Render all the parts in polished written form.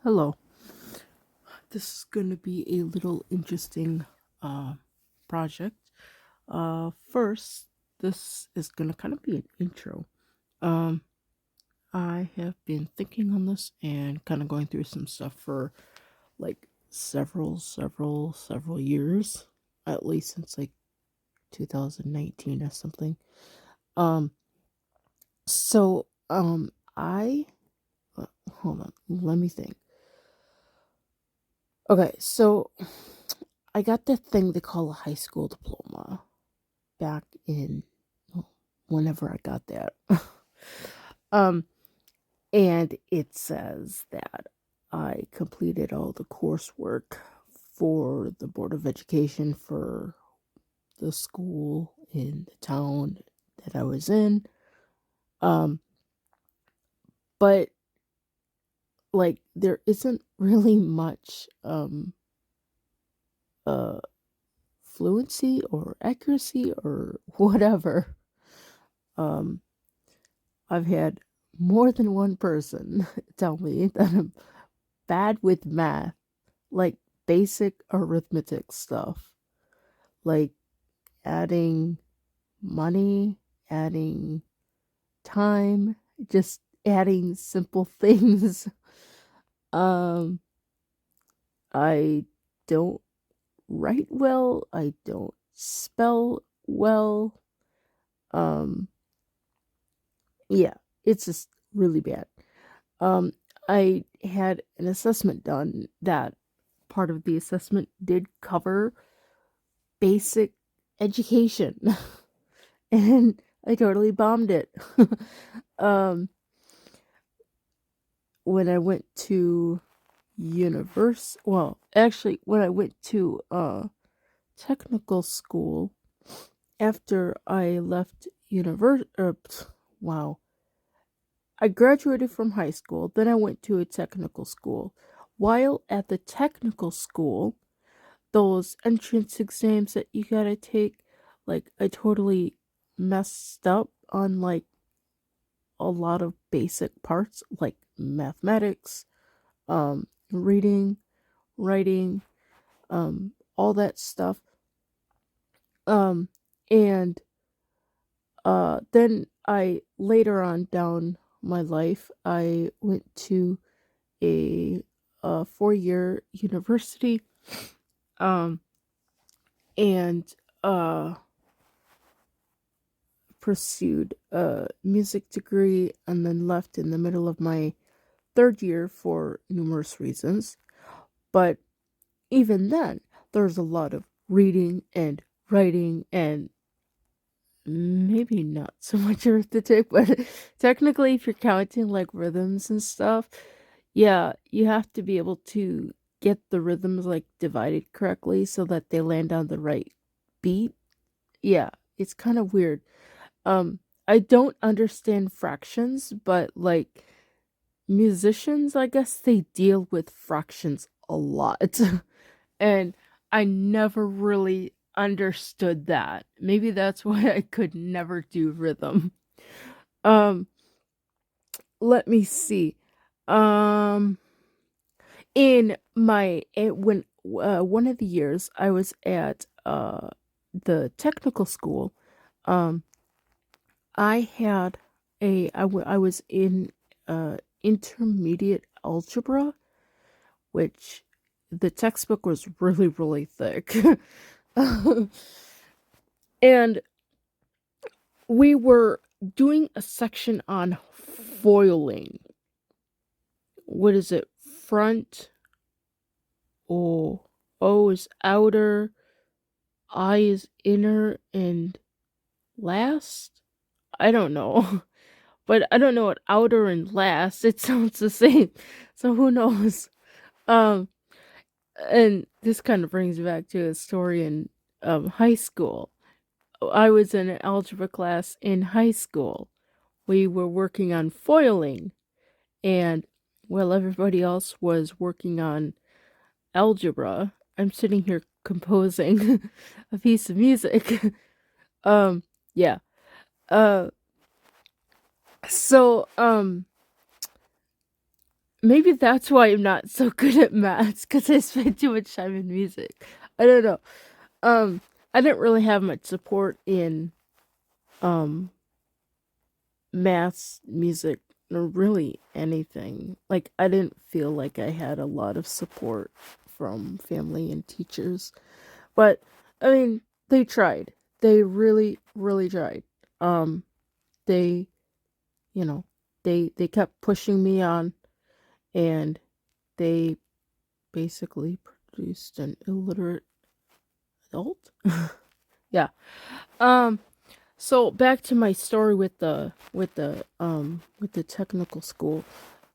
Hello. This is going to be a little interesting uh, project. First, this is going to kind of be an intro. Um, I have been thinking on this and kind of going through some stuff for like several years, at least since like 2019 or something. Um, so I hold on, let me think. Okay, so I got that thing they call a high school diploma back in well, whenever I got that. um, and it says that I completed all the coursework for the Board of Education for the school in the town that I was in. Um, but like there isn't really much uh fluency or accuracy or whatever. Um, I've had more than one person tell me that I'm bad with math, like basic arithmetic stuff, like adding money, adding time, just adding simple things. Um, I don't write well, I don't spell well. Um, yeah, it's just really bad. Um, I had an assessment done that part of the assessment did cover basic education and I totally bombed it. um when I went to when I went to technical school after I left wow. I graduated from high school, then I went to a technical school. While at the technical school, those entrance exams that you gotta take, like I totally messed up on like a lot of basic parts like mathematics, reading, writing, all that stuff. Um, and then I later on down my life, I went to a, 4-year university, um, and pursued a music degree, and then left in the middle of my third year for numerous reasons. But even then, there's a lot of reading and writing and maybe not so much arithmetic, but technically, if you're counting like rhythms and stuff, yeah, you have to be able to get the rhythms like divided correctly so that they land on the right beat. Yeah, it's kind of weird. Um, I don't understand fractions, but like musicians, I guess they deal with fractions a lot. And I never really understood that. Maybe that's why I could never do rhythm. Um, let me see. Um, in my when one of the years I was at the technical school, um, I had I was in intermediate algebra, which the textbook was really thick. And we were doing a section on foiling. What is it? Front, O, O is outer, I is inner, and last? I don't know. But I don't know what outer and last. It sounds the same. So who knows? Um and this kind of brings me back to a story in high school. I was in an algebra class in high school. We were working on foiling, and while everybody else was working on algebra, I'm sitting here composing a piece of music. um, yeah. Uh, so maybe that's why I'm not so good at maths, because I spend too much time in music. I don't know. Um, I didn't really have much support in um maths, music, or really anything. Like, I didn't feel like I had a lot of support from family and teachers. But I mean, they tried. They really, really tried. Um, they, you know, they kept pushing me on, and they basically produced an illiterate adult. Yeah. Um. So back to my story with the technical school.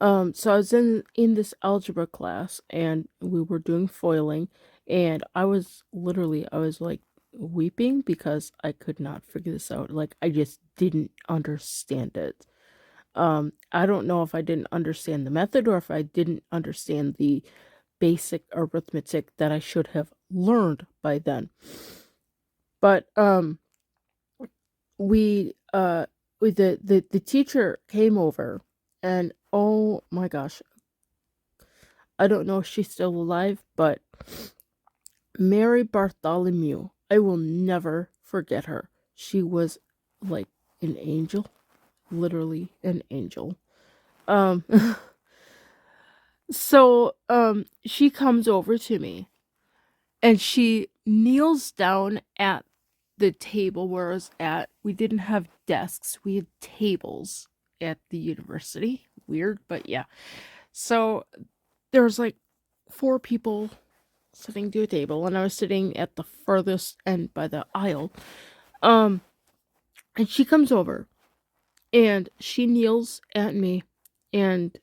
So I was in this algebra class, and we were doing foiling, and I was like weeping because I could not figure this out. Like, I just didn't understand it. I don't know if I didn't understand the method or if I didn't understand the basic arithmetic that I should have learned by then. But we the teacher came over, and oh my gosh, I don't know if she's still alive, but Mary Bartholomew, I will never forget her. She was like an angel, literally an angel. Um she comes over to me, and she kneels down at the table where I was at. We didn't have desks, we had tables at the university. Weird, but yeah. So there was like four people sitting to a table, and I was sitting at the furthest end by the aisle. Um, and she comes over, and she kneels at me, and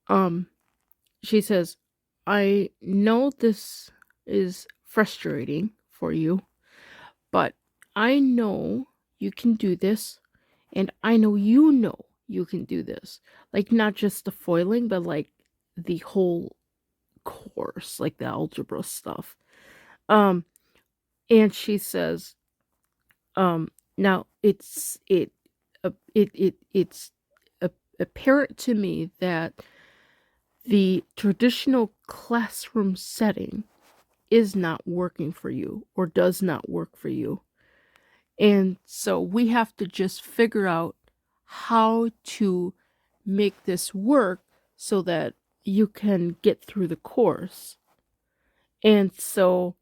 um, she says, I know this is frustrating for you, but I know you can do this, and I know you can do this. Like, not just the foiling, but like the whole course, like the algebra stuff. Um, and she says, now it's apparent to me that the traditional classroom setting is not working for you or does not work for you. And so we have to just figure out how to make this work so that you can get through the course. And so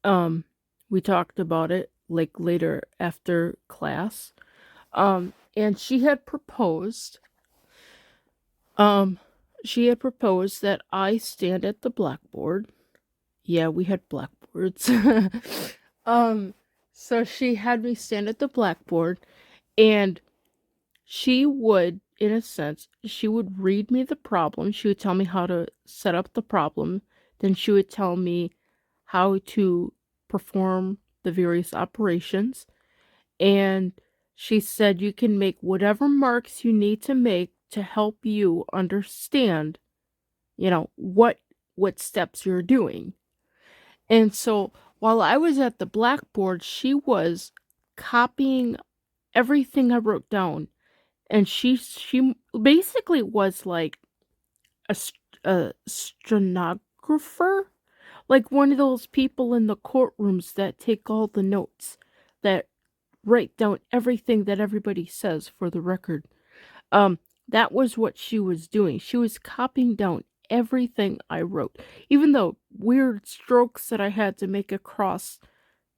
um we talked about it like later after class. And um she had proposed that I stand at the blackboard. Yeah, we had blackboards. um so she had me stand at the blackboard, and she would, in a sense, she would read me the problem. She would tell me how to set up the problem. Then she would tell me how to perform the various operations. And she said you can make whatever marks you need to make to help you understand, what steps you're doing. And so while I was at the blackboard, she was copying everything I wrote down, and she basically was like a stenographer, like one of those people in the courtrooms that take all the notes, that write down everything that everybody says for the record. Um, that was what she was doing. She was copying down everything I wrote, even though weird strokes that I had to make across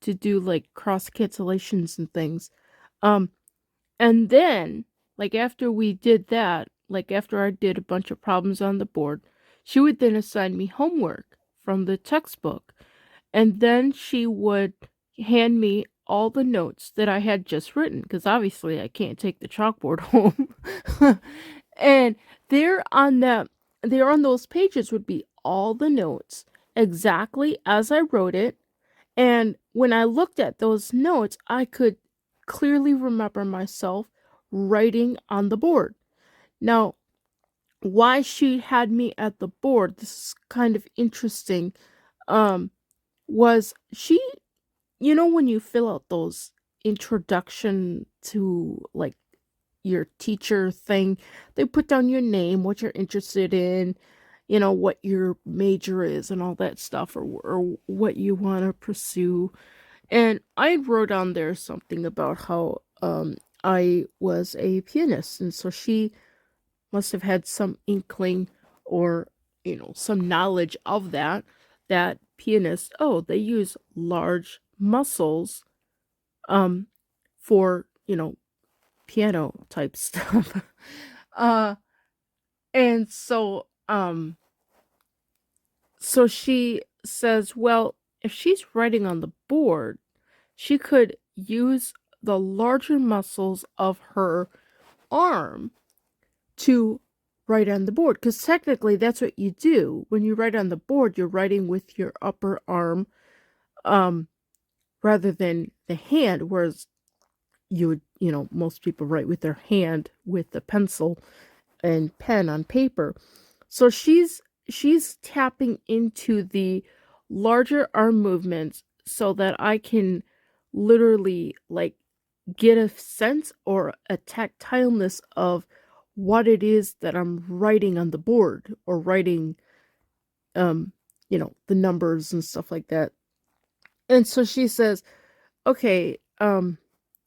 to do like cross cancellations and things. Um, and then, like after we did that, like after I did a bunch of problems on the board, she would then assign me homework from the textbook. And then she would hand me all the notes that I had just written, because obviously I can't take the chalkboard home. And there on that there on those pages would be all the notes exactly as I wrote it. And when I looked at those notes, I could clearly remember myself writing on the board. Now, why she had me at the board, this is kind of interesting, um, was she, when you fill out those introduction to like your teacher thing, they put down your name, what you're interested in, what your major is and all that stuff, or what you want to pursue. And I wrote on there something about how I was a pianist, and so she must have had some inkling, or some knowledge of that pianists, oh, they use large muscles um for piano type stuff. uh and so she says, well, if she's writing on the board, she could use the larger muscles of her arm to write on the board, because technically that's what you do when you write on the board. You're writing with your upper arm, um rather than the hand, whereas most people write with their hand with the pencil and pen on paper. So she's tapping into the larger arm movements so that I can literally like get a sense or a tactileness of what it is that I'm writing on the board, or writing the numbers and stuff like that. And so she says, okay,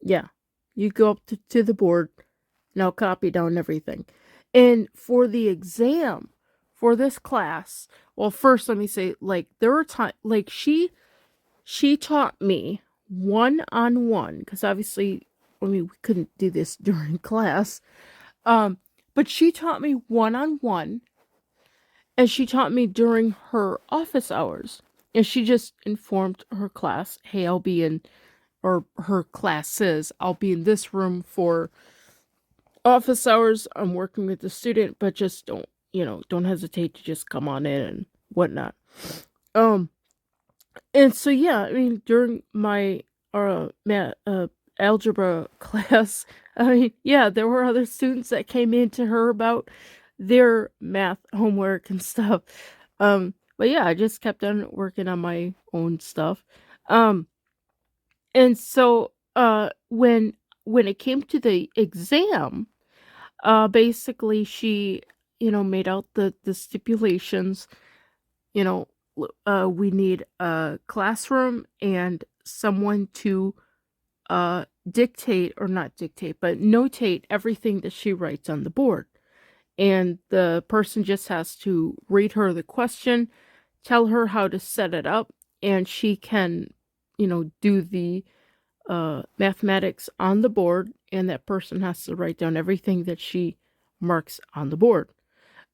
yeah, you go up to the board, now copy down everything. And for the exam for this class, well, first let me say, like, there were times, like, she taught me one-on-one, because obviously, I mean, we couldn't do this during class. But she taught me one-on-one, and she taught me during her office hours. And she just informed her class, hey, I'll be in, or her classes, I'll be in this room for office hours. I'm working with the student, but just don't hesitate to just come on in and whatnot. Um, and so yeah, I mean, during my algebra class, I mean, yeah, there were other students that came in to her about their math homework and stuff. But yeah, I just kept on working on my own stuff. Um, and so when it came to the exam, basically she made out the stipulations. you know we need a classroom and someone to dictate, or not dictate, but notate everything that she writes on the board. And the person just has to read her the question, tell her how to set it up, and she can do the mathematics on the board, and that person has to write down everything that she marks on the board.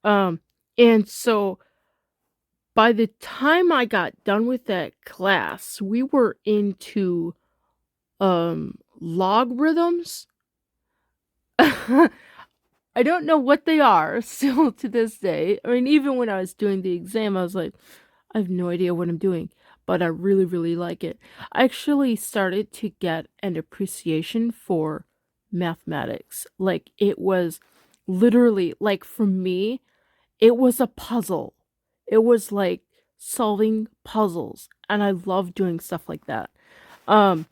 And so by the time I got done with that class, we were into logarithms. I don't know what they are still to this day. I mean, even when I was doing the exam, I was like, I have no idea what I'm doing, but I really, really like it. I actually started to get an appreciation for mathematics. Like, it was literally, like, for me, it was a puzzle. It was like solving puzzles, and I love doing stuff like that. Um,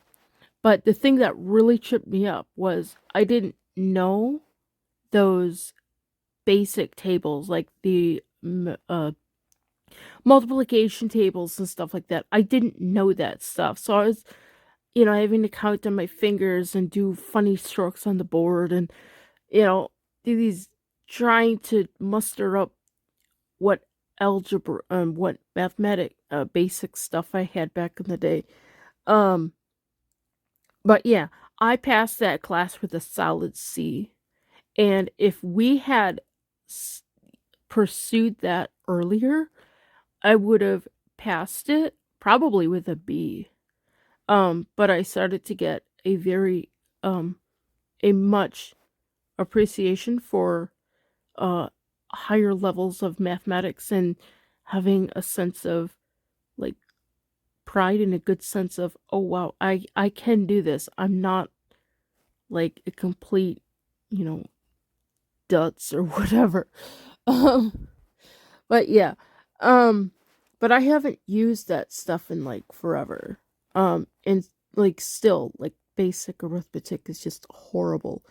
but the thing that really tripped me up was I didn't know those basic tables, like the multiplication tables and stuff like that. I didn't know that stuff. So I was, having to count on my fingers and do funny strokes on the board, and, do these, trying to muster up what algebra, what mathematic, basic stuff I had back in the day. Um, but yeah, I passed that class with a solid C. And if we had pursued that earlier, I would have passed it probably with a B. But I started to get a much appreciation for higher levels of mathematics, and having a sense of like pride, and a good sense of, oh wow, I can do this. I'm not like a complete, you know, dutz or whatever. Um but yeah. Um but I haven't used that stuff in like forever. And like still like basic arithmetic is just horrible.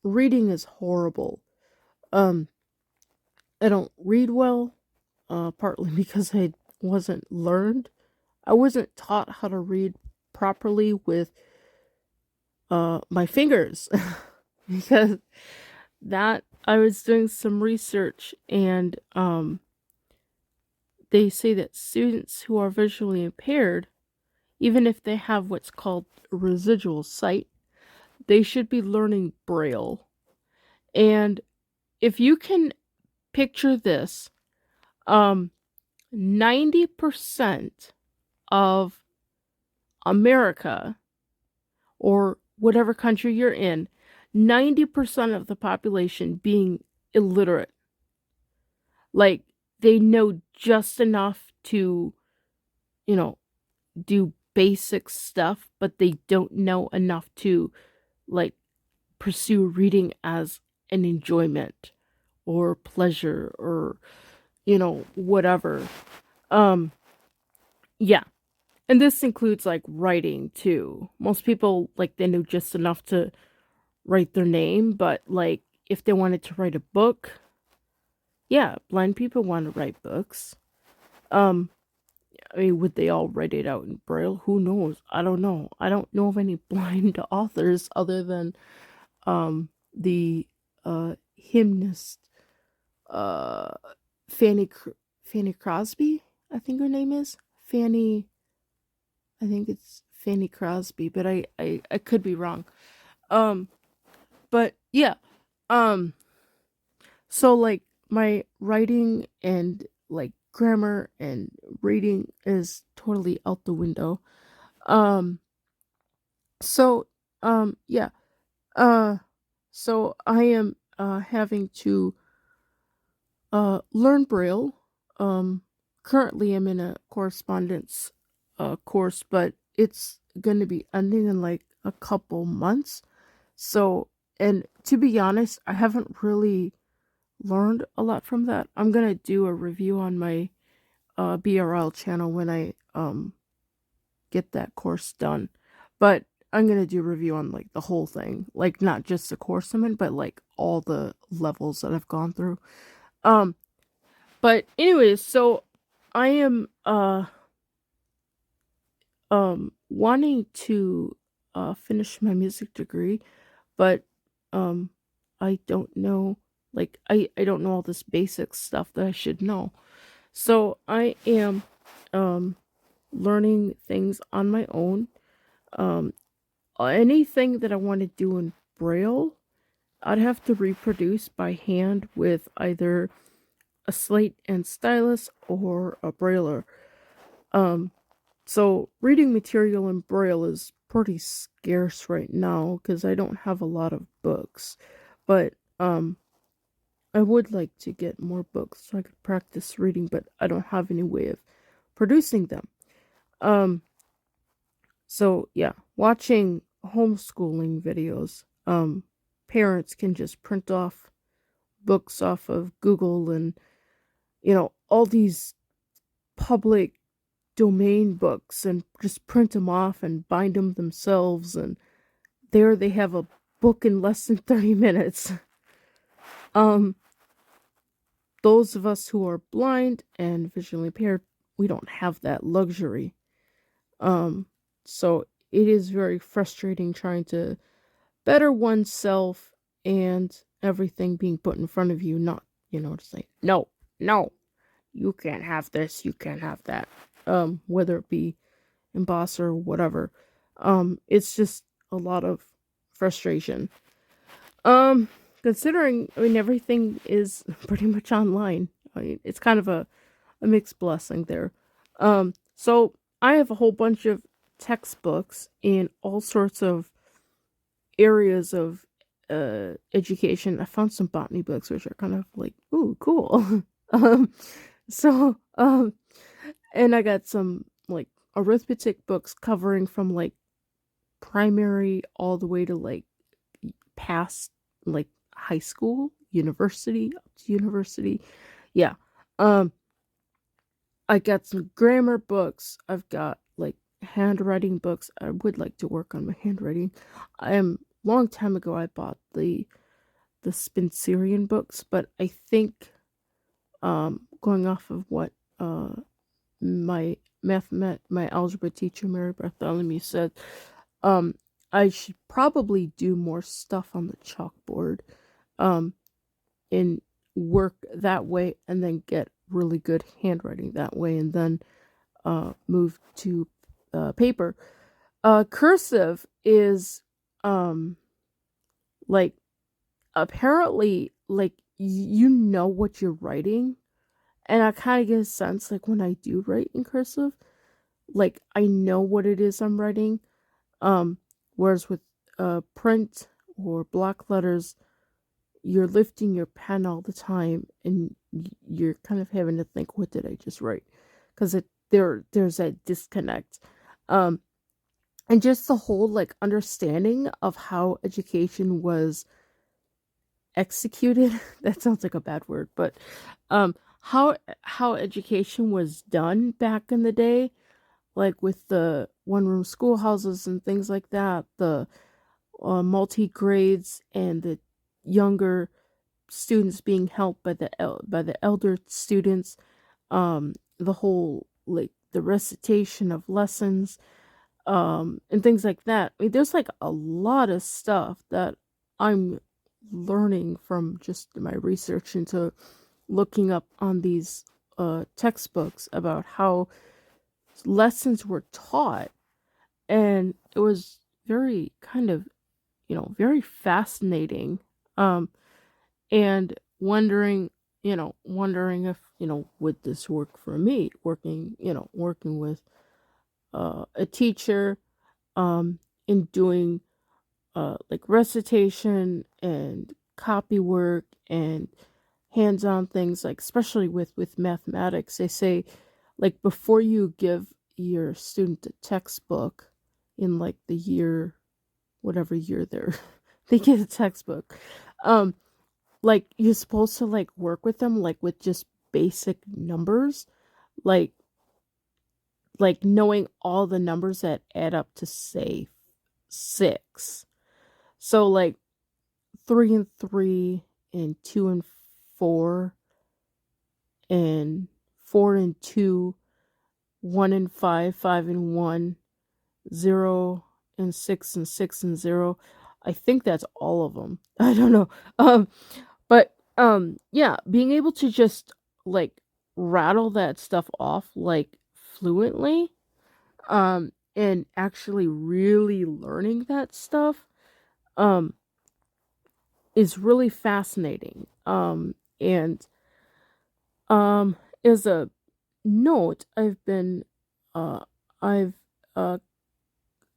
Reading is horrible. Um, I don't read well, partly because I wasn't learned. I wasn't taught how to read properly with my fingers because that I was doing some research and they say that students who are visually impaired, even if they have what's called residual sight, they should be learning Braille. And if you can picture this, 90% of America or whatever country you're in, 90% of the population being illiterate. Like, they know just enough to, you know, do basic stuff, but they don't know enough to, like, pursue reading as an enjoyment or pleasure or, whatever. Um, yeah. And this includes, like, writing, too. Most people, like, they know just enough to write their name, but, like, if they wanted to write a book, yeah, blind people want to write books. I mean, would they all write it out in Braille? Who knows? I don't know. I don't know of any blind authors other than the hymnist uh Fanny Fanny Crosby, I think her name is. I think it's Fanny Crosby, but I could be wrong. Um but yeah. Um so like my writing and like grammar and reading is totally out the window. Um so yeah. Uh so I am having to learn Braille. Um Currently I'm in a correspondence course, but it's going to be ending in like a couple months. So, and to be honest, I haven't really learned a lot from that. I'm going to do a review on my BRL channel when I get that course done. But I'm going to do a review on like the whole thing, like not just the course I'm in, but like all the levels that I've gone through. Um but anyways, so I am wanting to finish my music degree, but um I don't know, like I don't know all this basic stuff that I should know. So I am um learning things on my own. Um Anything that I want to do in Braille, I'd have to reproduce by hand with either a slate and stylus or a brailler. Um So reading material in Braille is pretty scarce right now because I don't have a lot of books. But I would like to get more books so I could practice reading, but I don't have any way of producing them. Um so yeah, watching homeschooling videos, parents can just print off books off of Google and all these public domain books and just print them off and bind them themselves, and there they have a book in less than 30 minutes. um those of us who are blind and visually impaired, we don't have that luxury. um so it is very frustrating trying to better oneself and everything being put in front of you, not to say no, no, you can't have this, you can't have that, whether it be emboss or whatever. It's just a lot of frustration. Um, Considering, I mean, everything is pretty much online. I mean, it's kind of a mixed blessing there. So I have a whole bunch of textbooks in all sorts of areas of education. I found some botany books, which are kind of like, ooh, cool. um, so, and I got some like arithmetic books covering from like primary all the way to like past like high school, university, up to university. Yeah. Um I got some grammar books. I've got like handwriting books. I would like to work on my handwriting. Long time ago I bought the Spencerian books, but I think going off of what my my algebra teacher Mary Bartholomew said, um I should probably do more stuff on the chalkboard, um and work that way, and then get really good handwriting that way, and then move to paper. Cursive is um like, apparently, like, you know what you're writing, and I kind of get a sense, like, when I do write in cursive, like, I know what it is I'm writing. um Whereas with print or block letters, you're lifting your pen all the time, and you're kind of having to think, what did I just write? Because there's that disconnect. um and just the whole, like, understanding of how education was executed. That sounds like a bad word, but um how education was done back in the day, like with the one room schoolhouses and things like that, the multi grades, and the younger students being helped by by the elder students, the whole, like, the recitation of lessons, and things like that. I mean, there's like a lot of stuff that I'm learning from just my research into looking up on these textbooks about how lessons were taught, and it was very kind of, very fascinating. um and wondering if, would this work for me, working with a teacher, um in doing like recitation and copy work and hands-on things, like especially with mathematics. They say, like, before you give your student a textbook in, like, the year, whatever year they're they get a textbook, um like, you're supposed to, like, work with them, like, with just basic numbers, like knowing all the numbers that add up to, say, 6. So, like, 3 and 3, and 2 and 4, and 4 and 2, 1 and 5, 5 and 1, 0 and 6, and 6 and 0. I think that's all of them. I don't know. But yeah, being able to just, like, rattle that stuff off, like, fluently, and actually really learning that stuff, um is really fascinating. And um as a note, uh I've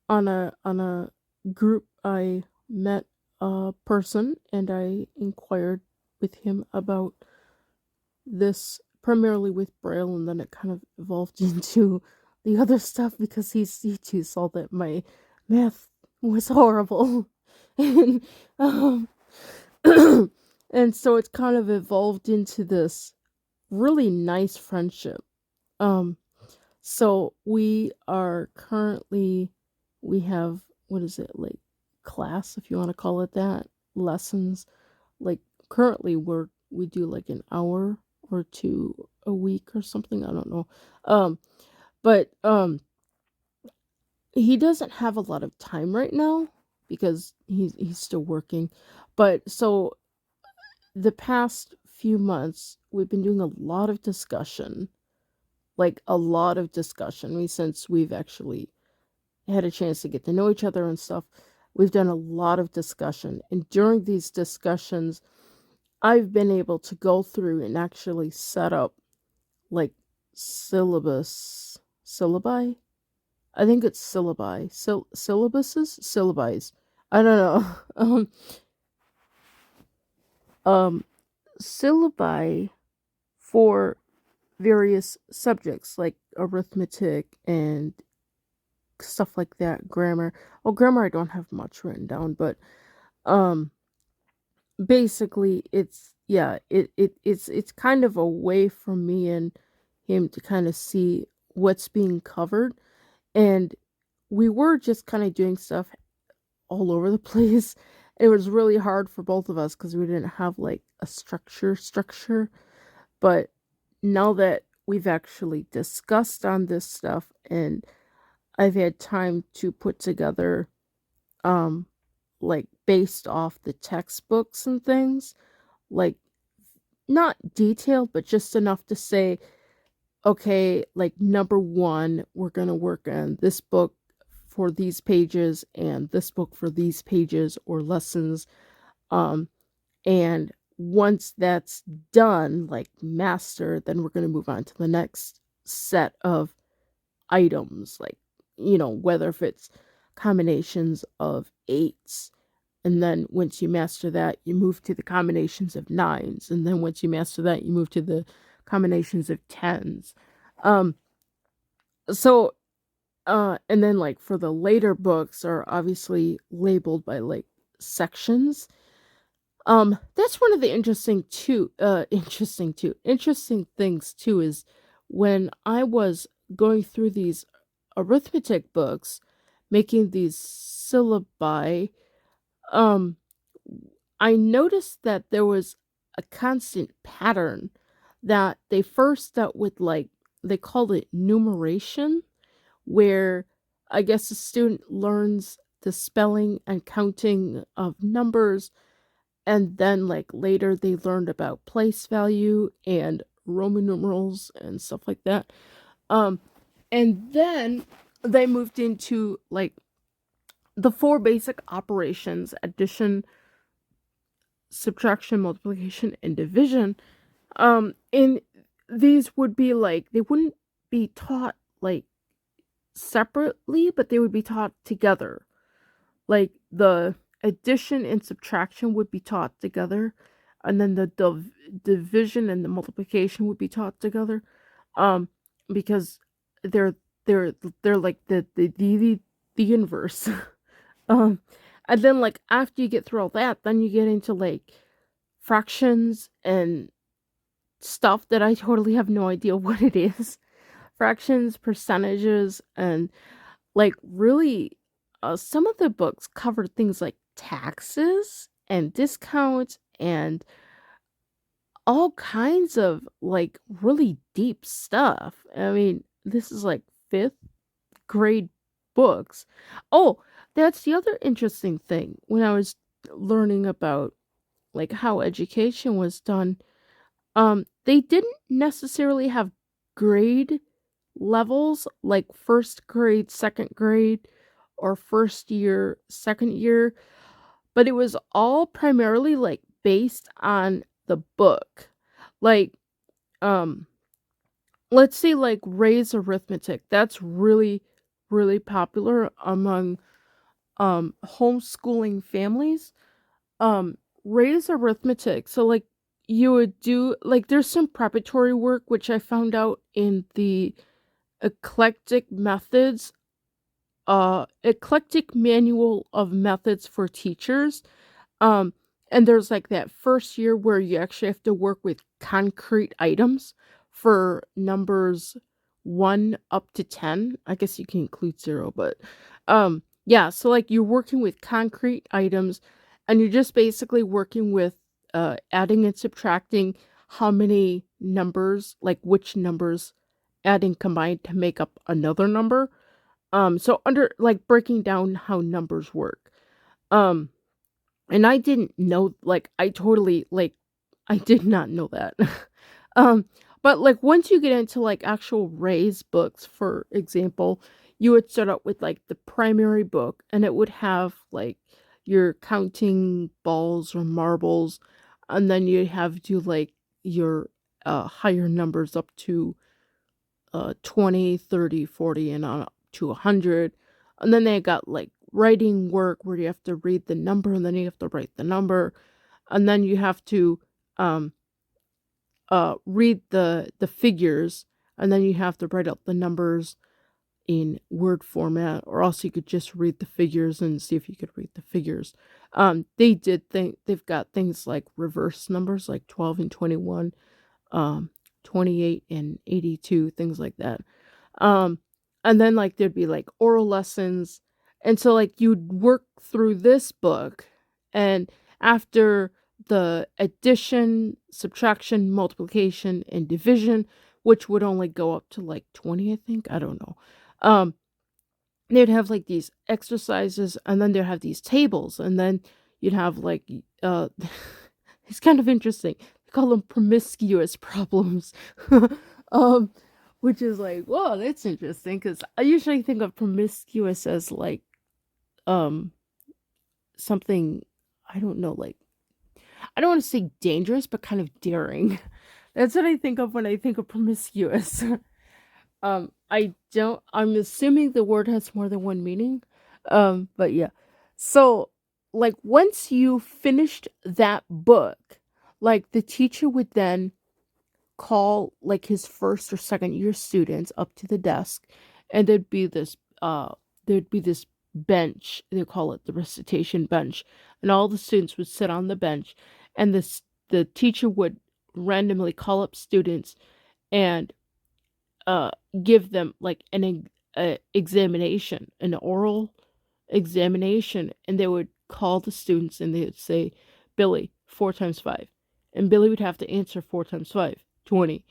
on a group, I met a person, and I inquired with him about this, primarily with Braille, and then it kind of evolved into the other stuff, because he too saw that my math was horrible. And um and so it's kind of evolved into this really nice friendship. Um so we have, what is it, like, class, if you want to call it that, lessons, like, currently we do like an hour or two a week or something, I don't know. But he doesn't have a lot of time right now, because he's still working. But so the past few months, we've been doing a lot of discussion, like a lot of discussion. Since we've actually had a chance to get to know each other and stuff, we've done a lot of discussion. And during these discussions, I've been able to go through and actually set up, like, syllabi. I think it's syllabi. Syllabi. I don't know. Um, syllabi for various subjects, like arithmetic and stuff like that, grammar. Oh, grammar I don't have much written down, but um basically, it's kind of a way for me and him to kind of see what's being covered. And we were just kind of doing stuff all over the place, It was really hard for both of us because we didn't have like a structure. But now that we've actually discussed on this stuff and I've had time to put together um like based off the textbooks and things, like not detailed, but just enough to say, okay, like number one, we're going to work on this book for these pages and this book for these pages or lessons. Um, and once that's done, like master, then we're going to move on to the next set of items, like, whether if it's combinations of eights. And then once you master that, you move to the combinations of nines. And then once you master that, you move to the combinations of tens. Um, so, and then like for the later books are obviously labeled by like sections. That's one of the interesting things too is when I was going through these arithmetic books, making these syllabi, um, I noticed that there was a constant pattern that they first dealt with, like, they called it numeration, where I guess the student learns the spelling and counting of numbers, and then, like, later they learned about place value and Roman numerals and stuff like that. Um, and then they moved into, like, the four basic operations: addition, subtraction, multiplication, and division. And these would be like, they wouldn't be taught like separately, but they would be taught together. Like the addition and subtraction would be taught together, and then the division and the multiplication would be taught together. Um, because they're they're they're like the inverse. um, and then like after you get through all that, then you get into like fractions and stuff that I totally have no idea what it is. Fractions, percentages, and like really, some of the books cover things like taxes and discounts and all kinds of like really deep stuff. I mean, this is like fifth grade books. Oh, that's the other interesting thing when I was learning about like how education was done. They didn't necessarily have grade levels like first grade, second grade, or first year, second year, but it was all primarily like based on the book. Like, um, let's say like Ray's Arithmetic. That's really, really popular among homeschooling families. Ray's Arithmetic. So like you would do like there's some preparatory work which I found out in the eclectic manual of methods for teachers. Um, and there's like that first year where you actually have to work with concrete items for numbers 1 up to 10. I guess you can include 0, but yeah, so like you're working with concrete items and you're just basically working with adding and subtracting how many numbers, like which numbers adding combined to make up another number. So under like breaking down how numbers work. Um and I didn't know, like, I totally, like, I did not know that. um, but, like, once you get into, like, actual Ray's books, for example, you would start out with, like, the primary book, and it would have, like, your counting balls or marbles, and then you'd have to, like, your higher numbers up to 20, 30, 40, and on up to 100. And then they got like writing work where you have to read the number and then you have to write the number. And then you have to um, read the figures and then you have to write out the numbers in word format, or else you could just read the figures and see if you could read the figures. They've got things like reverse numbers like 12 and 21, um, 28 and 82, things like that. Um, and then like there'd be like oral lessons. And so like you'd work through this book And after the addition, subtraction, multiplication, and division, which would only go up to like 20, I think. I don't know. Um, they'd have like these exercises, and then they'd have these tables, and then you'd have like it's kind of interesting. They call them promiscuous problems. um which is like, whoa, that's interesting, because I usually think of promiscuous as like um something, I don't know, like, I don't want to say dangerous, but kind of daring. That's what I think of when I think of promiscuous. I'm assuming the word has more than one meaning. But yeah. So, like, once you finished that book, like, the teacher would then call like his first or second year students up to the desk, and there'd be this bench. They call it the recitation bench, and all the students would sit on the bench, and the teacher would randomly call up students and uh give them like examination, an oral examination, and they would call the students and they would say, Billy, 4 times 5, and Billy would have to answer 4 times 5, 20.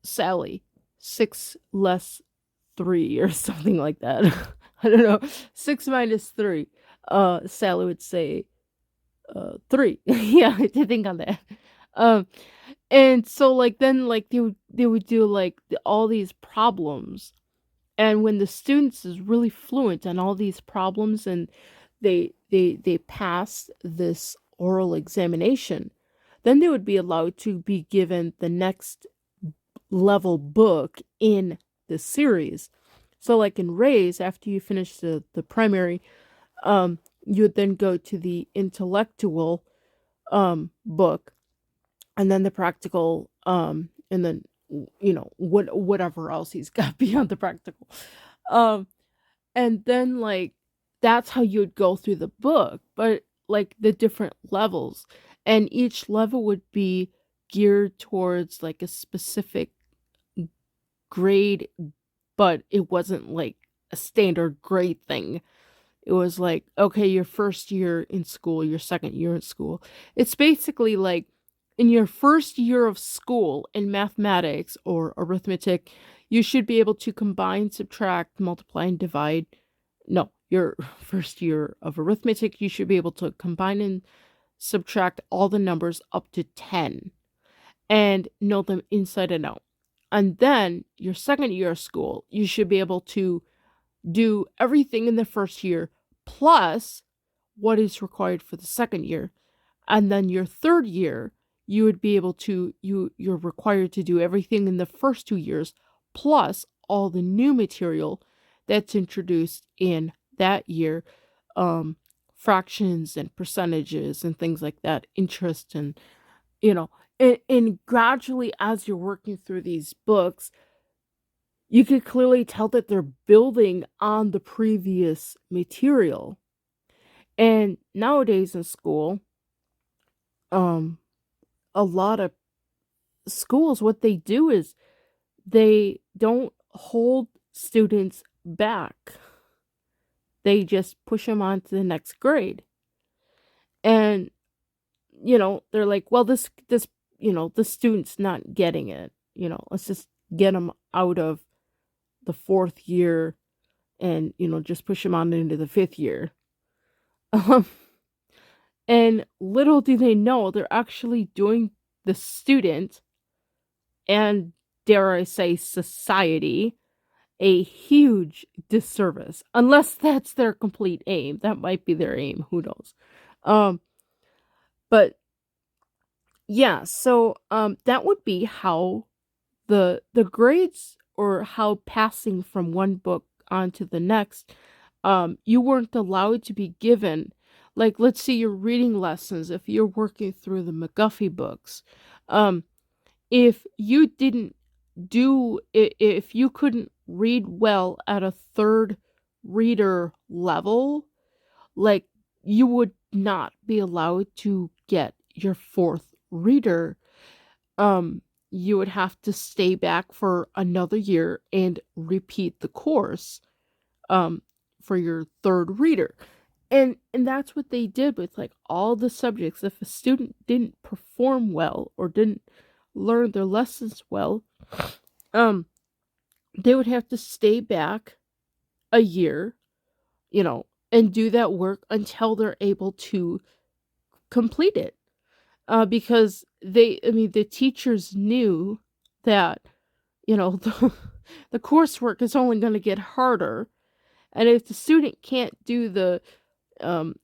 Sally, 6 less 3, or something like that. I don't know. 6 minus 3. Sally would say 3. Yeah, I did think on that. Um and so like then like they would do like all these problems, and when the students is really fluent on all these problems, and they pass this oral examination, then they would be allowed to be given the next level book in the series. So like in Rays, after you finish the primary, you would then go to the intellectual book, and then the practical, and then whatever else he's got beyond the practical. Um and then like that's how you'd go through the book, but like the different levels, and each level would be geared towards like a specific grade, but it wasn't like a standard grade thing. It was like, okay, your first year in school, your second year in school. It's basically like in your first year of school in mathematics or arithmetic, you should be able to combine, subtract, multiply, and divide. No, your first year of arithmetic, you should be able to combine and subtract all the numbers up to 10 and know them inside and out. And then your second year of school, you should be able to do everything in the first year plus what is required for the second year. And then your third year, you would be able to you're required to do everything in the first 2 years plus all the new material that's introduced in that year, um fractions and percentages and things like that, interest, and you know and gradually, as you're working through these books, you could clearly tell that they're building on the previous material. And nowadays in school, um, a lot of schools, what they do is they don't hold students back. They just push them on to the next grade. And, they're like, well, the student's not getting it. Let's just get them out of the fourth year and, just push them on into the fifth year. Um, and little do they know, they're actually doing the student and, dare I say, society a huge disservice. Unless that's their complete aim. That might be their aim. Who knows? Um, but yeah, so that would be how the grades, or how passing from one book on to the next, you weren't allowed to be given, like, let's say your reading lessons, if you're working through the McGuffey books, um if you didn't if you couldn't read well at a third reader level, like, you would not be allowed to get your fourth reader. You would have to stay back for another year and repeat the course um for your third reader. And that's what they did with like all the subjects. If a student didn't perform well or didn't learn their lessons well, um they would have to stay back a year, and do that work until they're able to complete it. Because the teachers knew that, the coursework is only going to get harder. And if the student can't do the, um,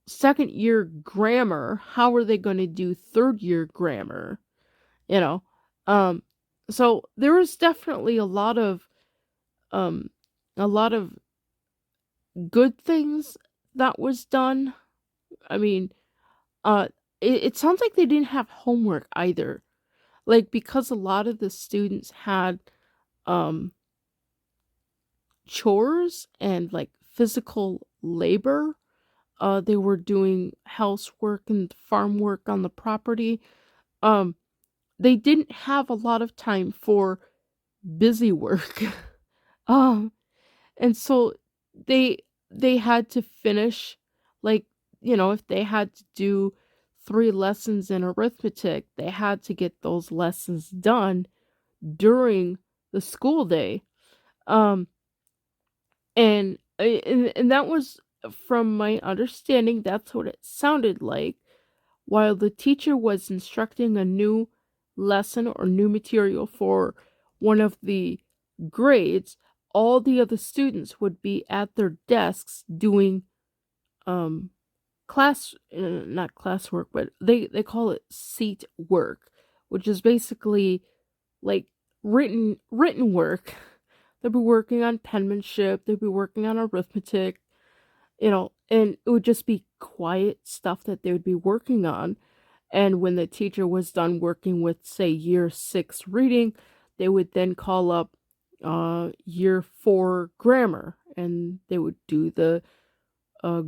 second year grammar, how are they going to do third year grammar? You know, um, so there was definitely um, a lot of good things that was done. I mean, uh, it sounds like they didn't have homework either. Like, because a lot of the students had um chores and like physical labor. They were doing housework and farm work on the property. Um, they didn't have a lot of time for busy work. um, and so they they had to finish, like, if they had to do 3 lessons in arithmetic, they had to get those lessons done during the school day. Um, and that was, from my understanding, that's what it sounded like. While the teacher was instructing a new lesson or new material for one of the grades, all the other students would be at their desks doing um not classwork, but they call it seat work, which is basically like written work. They'd be working on penmanship, they'd be working on arithmetic, and it would just be quiet stuff that they would be working on. And when the teacher was done working with, say, year 6 reading, they would then call up year 4 grammar, and they would do the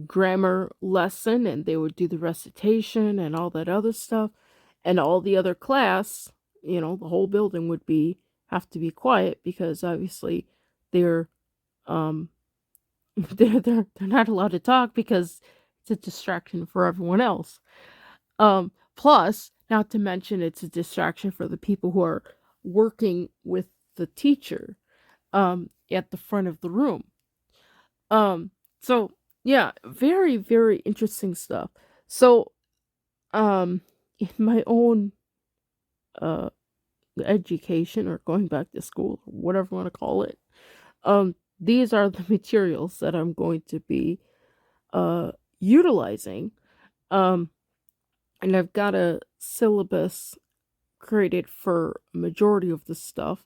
grammar lesson, and they would do the recitation and all that other stuff. And all the other class, the whole building would be have to be quiet, because obviously they're um they're not allowed to talk, because it's a distraction for everyone else. Plus, not to mention, it's a distraction for the people who are working with the teacher at the front of the room. Um so yeah, very, very interesting stuff. So, in my own uh education, or going back to school, or whatever you want to call it, these are the materials that I'm going to be uh utilizing. Um and I've got a syllabus created for a majority of the stuff.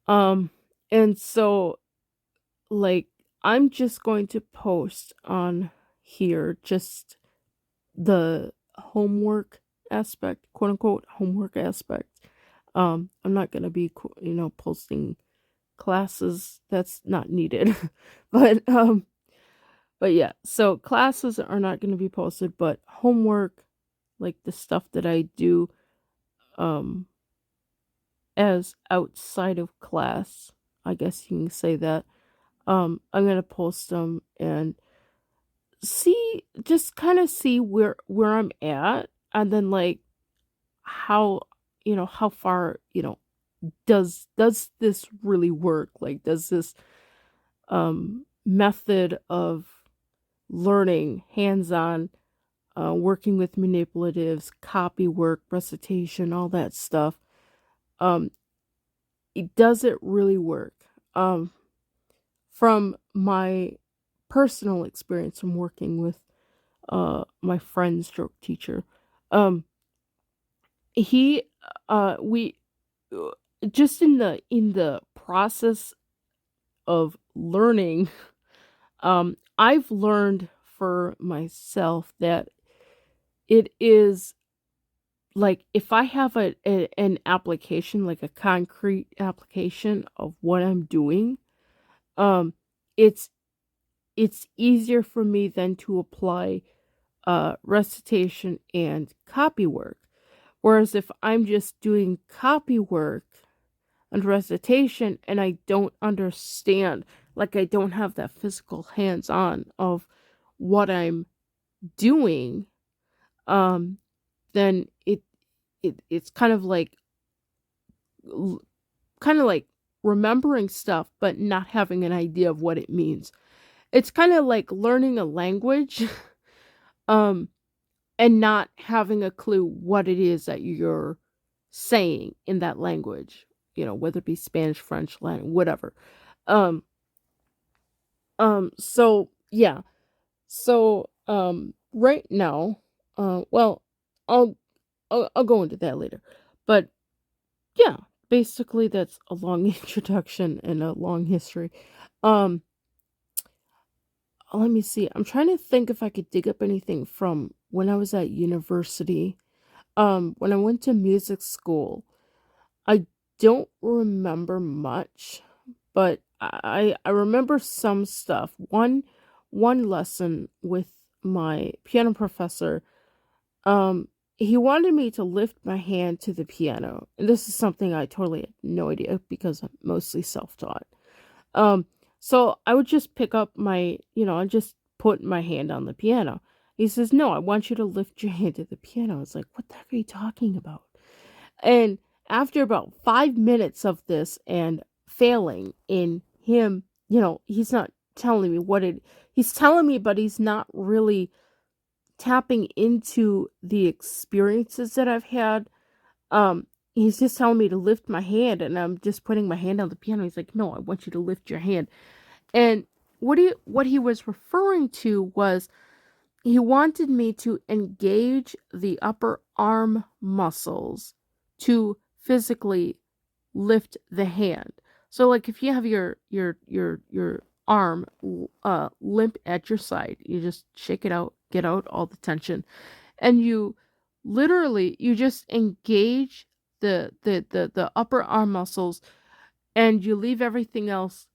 Um and so, like, I'm just going to post on here just the homework aspect, quote unquote homework aspect. I'm not going to be, posting classes that's not needed. but but yeah, so classes are not going to be posted, but homework, like the stuff that I do um as outside of class, I guess you can say that. I'm going to post them and just kind of see where I'm at, and then, like, how, how far, does this really work? Like, does this method of learning, hands-on, working with manipulatives, copy work, recitation, all that stuff, um does it really work? From my personal experience from working with my friend's stroke teacher, um he we just in the process of learning, I've learned for myself that it is, like, if I have an application, like a concrete application of what I'm doing, um it's it's easier for me then to apply recitation and copy work. Whereas if I'm just doing copy work and recitation, and I don't understand like I don't have that physical hands-on of what I'm doing, um, then it's kind of like remembering stuff but not having an idea of what it means. It's kind of like learning a language um and not having a clue what it is that you're saying in that language, whether it be Spanish, French, Latin, whatever. Um so yeah. So right now, well, I'll I'll go into that later. But yeah, basically that's a long introduction and a long history. Um Let me see. I'm trying to think if I could dig up anything from when I was at university. When I went to music school, I don't remember much, but I remember some stuff. One lesson with my piano professor, he wanted me to lift my hand to the piano. And this is something I totally had no idea because I'm mostly self-taught. Um, so I would just pick up I just put my hand on the piano. He says, "No, I want you to lift your hand to the piano." I was like, "What the heck are you talking about?" And after about 5 minutes of this and failing in him, he's not telling me he's telling me, but he's not really tapping into the experiences that I've had. Um, he's just telling me to lift my hand, and I'm just putting my hand on the piano. He's like, "No, I want you to lift your hand." And what he was referring to was he wanted me to engage the upper arm muscles to physically lift the hand. So like if you have your arm limp at your side, you just shake it out, get out all the tension, and you just engage the upper arm muscles, and you leave everything else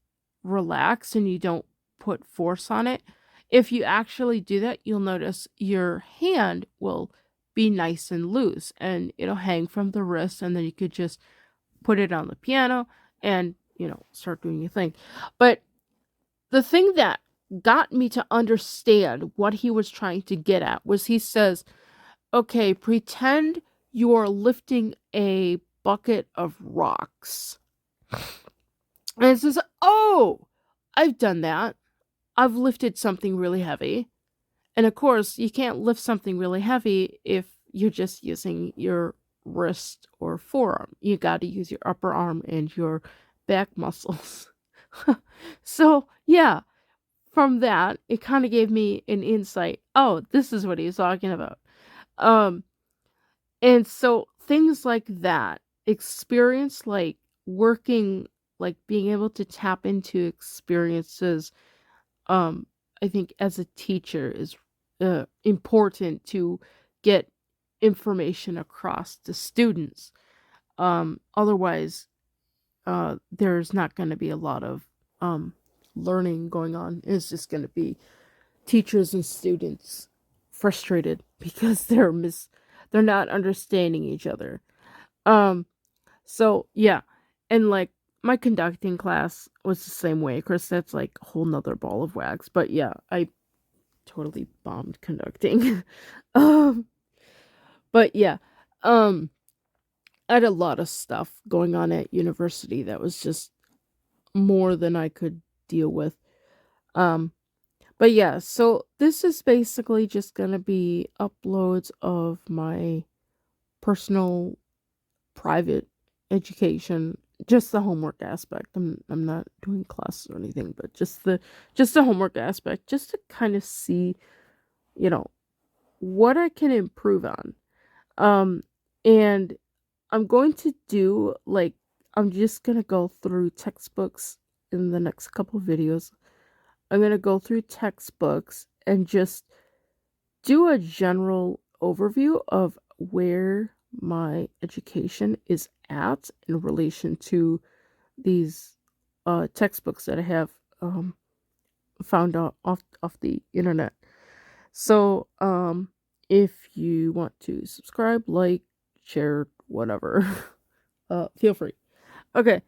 relaxed and you don't put force on it. If you actually do that, you'll notice your hand will be nice and loose and it'll hang from the wrist, and then you could just put it on the piano and, start doing your thing. But the thing that got me to understand what he was trying to get at was he says, "Okay, pretend you're lifting a bucket of rocks." And it says, "Oh, I've done that. I've lifted something really heavy." And of course, you can't lift something really heavy if you're just using your wrist or forearm. You got to use your upper arm and your back muscles. So, yeah, from that, it kind of gave me an insight. Oh, this is what he's talking about. Um, and so things like that, experience like working, like being able to tap into experiences, um, I think as a teacher is important to get information across to students. Otherwise, there's not going to be a lot of um, learning going on. It's just going to be teachers and students frustrated because they're not understanding each other. Um, so yeah, and like my conducting class was the same way. Of course, that's like a whole nother ball of wax. But yeah, I totally bombed conducting. um, but yeah, um, I had a lot of stuff going on at university that was just more than I could deal with. Um, but yeah, so this is basically just gonna be uploads of my personal private education, just the homework aspect. I'm not doing classes or anything, but just the homework aspect, just to kind of see, you know, what I can improve on. Um and I'm going to do like I'm just going to go through textbooks in the next couple videos. I'm going to go through textbooks and just do a general overview of where my education is at in relation to these textbooks that I have found out off the internet. So, if you want to subscribe, like, share, whatever, feel free. Okay,